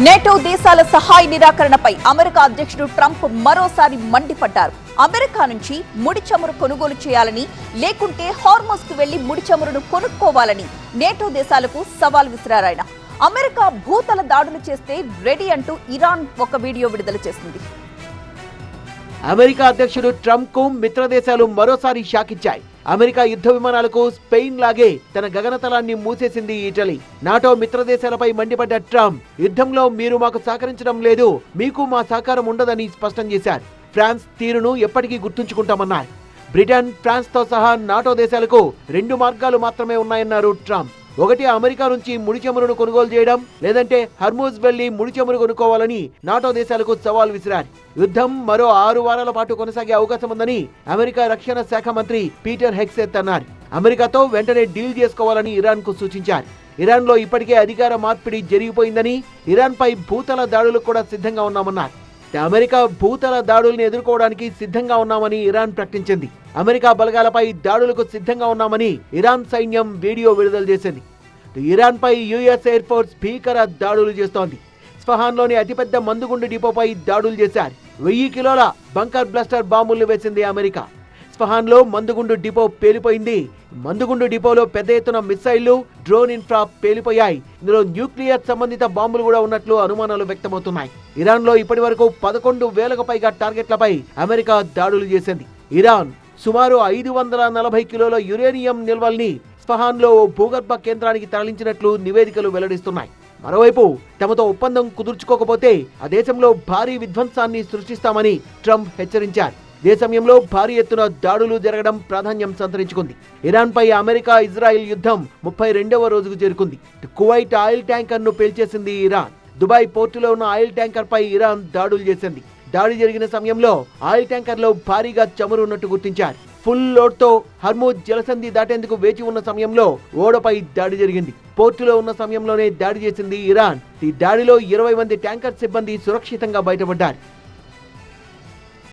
NATO దేశాల సహాయ నిరాకరణపై America అధ్యక్షుడు ట్రంప్ మరోసారి మండిపడ్డారు. అమెరికా నుంచి ముడి చమురు కొనుగోలు చేయాలని, లేకుంటే హార్మోజ్కు వెళ్లి ముడి చమురును కొనుక్కోవాలని నేటో దేశాలకు సవాల్ విసిరారాయన. అమెరికా భూతల దాడులు చేస్తే రెడీ అంటూ ఇరాన్ ఒక వీడియో విడుదల చేసింది. అమెరికా అధ్యక్షుడు ట్రంప్ కు మిత్ర దేశాలు మరోసారి షాక్ ఇచ్చాయి. అమెరికా యుద్ధ విమానాలకు స్పెయిన్ లాగే తన గగనతలాన్ని మూసేసింది ఇటలీ. నాటో మిత్ర దేశాలపై మండిపడ్డ ట్రంప్, యుద్ధంలో మీరు మాకు సహకరించడం లేదు, మీకు మా సహకారం ఉండదని స్పష్టం చేశారు. ఫ్రాన్స్ తీరును ఎప్పటికీ గుర్తుంచుకుంటామన్నారు. బ్రిటన్, ఫ్రాన్స్ తో సహా నాటో దేశాలకు 2 మార్గాలు మాత్రమే ఉన్నాయన్నారు ట్రంప్. ఒకటి, అమెరికా నుంచి ముడి చమురును కొనుగోలు చేయడం, లేదంటే హర్మూజ్ వెళ్లి ముడి చమురు కొనుక్కోవాలని నాటో దేశాలకు సవాల్ విసిరారు. యుద్ధం మరో 6 వారాల పాటు కొనసాగే అవకాశం ఉందని అమెరికా రక్షణ శాఖ మంత్రి పీటర్ హెగ్సెత్ అన్నారు. అమెరికాతో వెంటనే డీల్ చేసుకోవాలని ఇరాన్ కు సూచించారు. ఇరాన్ లో ఇప్పటికే అధికార మార్పిడి జరిగిపోయిందని, ఇరాన్ పై భూతల దాడులకు కూడా సిద్ధంగా ఉన్నామన్నారు. అమెరికా భూతల దాడుల్ని ఎదుర్కోవడానికి సిద్ధంగా ఉన్నామని ఇరాన్ ప్రకటించింది. అమెరికా బలగాలపై దాడులకు సిద్ధంగా ఉన్నామని ఇరాన్ సైన్యం వీడియో విడుదల చేసింది. ఇరాన్ పై యుఎస్ ఎయిర్ ఫోర్స్ భీకర దాడులు చేస్తోంది. స్ఫహాన్లోని అతిపెద్ద మందుగుండు డిపోపై దాడులు చేశారు. 1000 కిలోల బంకర్ బ్లాస్టర్ బాంబులు వేసింది అమెరికా. స్ఫహాన్లో మందుగుండు డిపో పేలిపోయింది. మందుగుండు డిపోలో పెద్ద ఎత్తున మిస్సైళ్లు, డ్రోన్ ఇన్ఫ్రా పేలిపోయాయి. ఇందులో న్యూక్లియర్ సంబంధిత బాంబులు కూడా ఉన్నట్లు అనుమానాలు వ్యక్తమవుతున్నాయి. ఇరాన్ లో ఇప్పటి వరకు 11,000కు పైగా టార్గెట్లపై అమెరికా దాడులు చేసింది. ఇరాన్ సుమారు 540 కిలోల యురేనియం నిల్వల్ని స్ఫహాన్లో భూగర్భ కేంద్రానికి తరలించినట్లు నివేదికలు వెల్లడిస్తున్నాయి. మరోవైపు తమతో ఒప్పందం కుదుర్చుకోకపోతే ఆ దేశంలో భారీ విధ్వంసాన్ని సృష్టిస్తామని ట్రంప్ హెచ్చరించారు. ఇదే సమయంలో భారీ ఎత్తున దాడులు జరగడం ప్రాధాన్యం సంతరించుకుంది. ఇరాన్ పై అమెరికా ఇజ్రాయిల్ యుద్ధం 32వ రోజుకు చేరుకుంది. కువైట్ ఆయిల్ ట్యాంకర్ ను పేల్చేసింది ఇరాన్. దుబాయ్ పోర్టులో ఉన్న ఆయిల్ ట్యాంకర్ పై ఇరాన్ దాడులు చేసింది. దాడి జరిగిన సమయంలో ఆయిల్ ట్యాంకర్ లో భారీగా చమురు ఉన్నట్టు గుర్తించారు. ఫుల్ లోడ్ తో హర్మూజ్ జలసంధి దాటేందుకు వేచి ఉన్న సమయంలో ఓడపై దాడి జరిగింది. పోర్టులో ఉన్న సమయంలోనే దాడి చేసింది ఇరాన్. ఈ దాడిలో 20 మంది ట్యాంకర్ సిబ్బంది సురక్షితంగా బయటపడ్డారు.